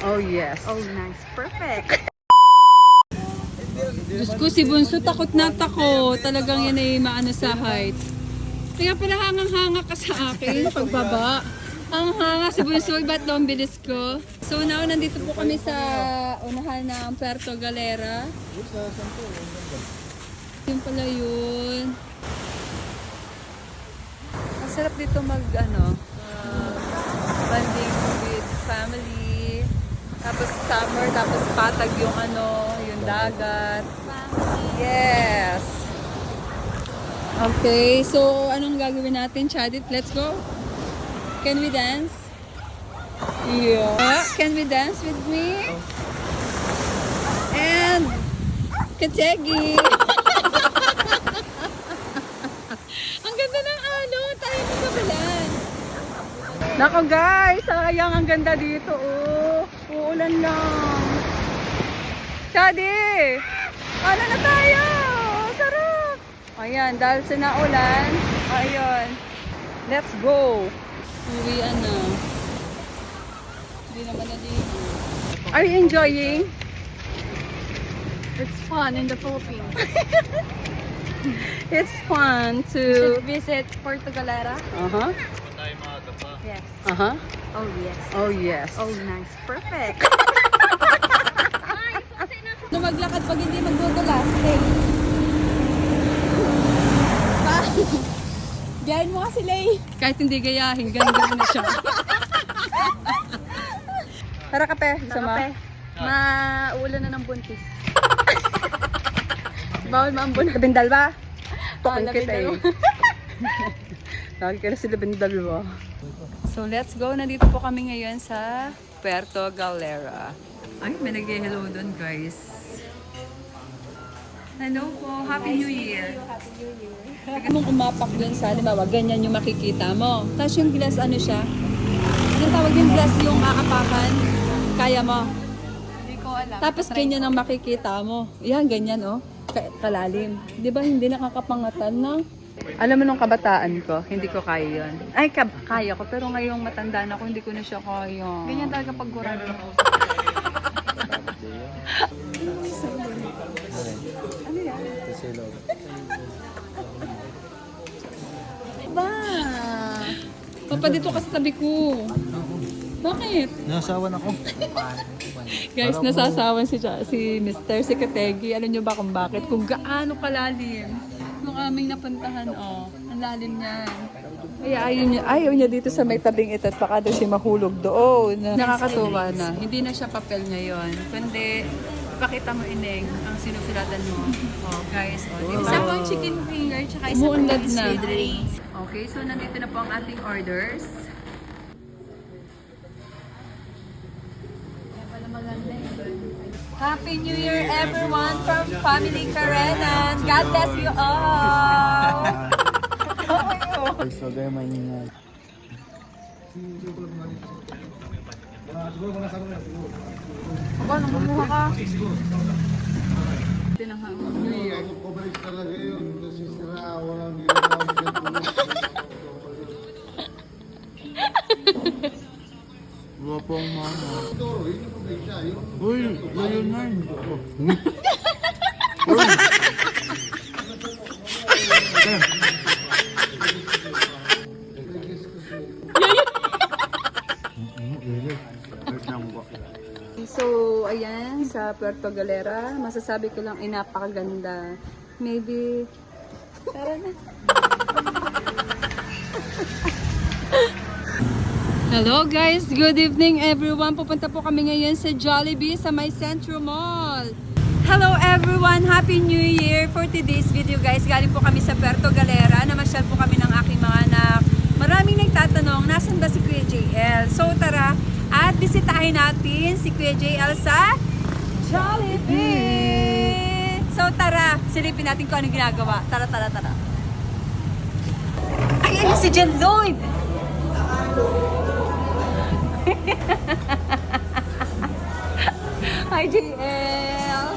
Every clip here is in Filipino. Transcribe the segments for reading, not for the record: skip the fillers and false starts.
Oh, yes. Oh, nice. Perfect. Diyos ko, si Bunso takot na takot. Talagang yan ay maano sa heights. Kaya pala hangang-hanga ka sa akin pagbaba. Ang hanga si Bunso, ba't daw ang bilis ko? So now, nandito po kami sa unahan ng Puerto Galera. Yun pala yun. Masarap dito banding with family. Tapos summer, tapos patag yung yung dagat. Yes! Okay, so anong gagawin natin, Chadit? Let's go! Can we dance? Yeah. Can we dance with me? And Kategi! Ang ganda ng tayo ng kabalan. Nako guys, sayang ang ganda dito. Oh, uulan lang. Chadi! Ano na tayo? Sarap! Ayan, dahil sa naulan, ayun. Let's go! Uwian na. Hindi naman naligo. Are you enjoying? It's fun in the Philippines. It's fun to... Should visit Puerto Galera. Uh-huh. Yes. Uh-huh. Oh, yes. Oh, yes. Oh, nice. Perfect. Maglakad pag hindi magdudulas. Hey. Gayahin mo kasi, Lay. Kahit hindi gayahin, ganun na siya. Tara kape, sama. Kape. Maulan na ng buntis. Bawal maambon. Labindal ba? Tukong kita labindal. Lagi ka na si Labindal ba? So let's go. Nandito po kami ngayon sa Puerto Galera. Ay, may nag-hello doon guys. Hello po. Happy New Year. Happy New Year. Pag mong umapak dun sa, di ba, ganyan yung makikita mo. Tapos yung glass, ano siya? Anong tawag yung glass yung aapakan? Kaya mo. Hindi ko alam. Tapos ganyan ang makikita mo. Yan, ganyan oh. Kalalim. Di ba hindi nakakapangatan na? Alam mo nung kabataan ko, hindi ko kaya yun. Ay, kaya ko. Pero ngayong matanda na ako, hindi ko na siya kaya. Ganyan talaga pag gurado. Ano yan? Ba? Papa, dito ka sa tabi ko. Bakit? Nasawan ako. Guys, nasasawan si Mr. Kategi. Alam nyo ba kung bakit? Kung gaano kalalim. Nung aming napuntahan, ang lalim niyan. Kaya ayaw niya dito sa may tabing ito at baka daw siya mahulog doon. Nakakatuwa na. Hindi na siya papel ngayon. Kundi, pakita mo ineng ang sinusulatan mo. Oh, guys, diba? Isa pang chicken finger, tsaka isa pang Umuunlad na. sweet drinks. Okay, so nandito na po ang ating orders. Happy New Year everyone from Family Karenan. God bless you all. So, gaya maingat. Aba, namumuha ka. Tinanghang New Year. Guwapong mama. Uy, layo na yun. Uy! So, ayan, sa Puerto Galera, masasabi ko lang ay napakaganda. Maybe, tara na. Hello guys, good evening everyone. Pupunta po kami ngayon sa Jollibee sa May Centro Mall. Hello everyone, Happy New Year! For today's video guys, galing po kami sa Puerto Galera. Namasyal po kami ng aking mga anak. Maraming nagtatanong, nasan ba si Kuya JL? So tara, at bisitahin natin si Kuya JL sa Jollibee! So tara, silipin natin kung anong ginagawa. Tara. Ay, si Jen Lloyd! Hi JL!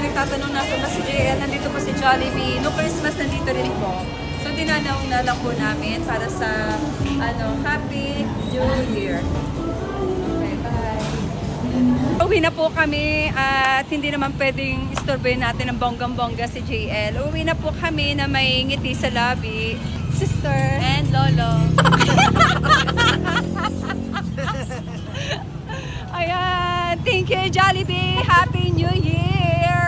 may nagtatanong nasa ba si JL, nandito po si Jollibee. No Christmas, nandito rin po. So, dinanaw na lang po namin para sa, Happy New Year. Okay, bye. Uwi na po kami at hindi naman pwedeng istorbohin natin ng bonggang-bongga si JL. Uwi na po kami na may ngiti sa labi. Sister. And Lolo. Ayan. Thank you, Jollibee. Happy New Year.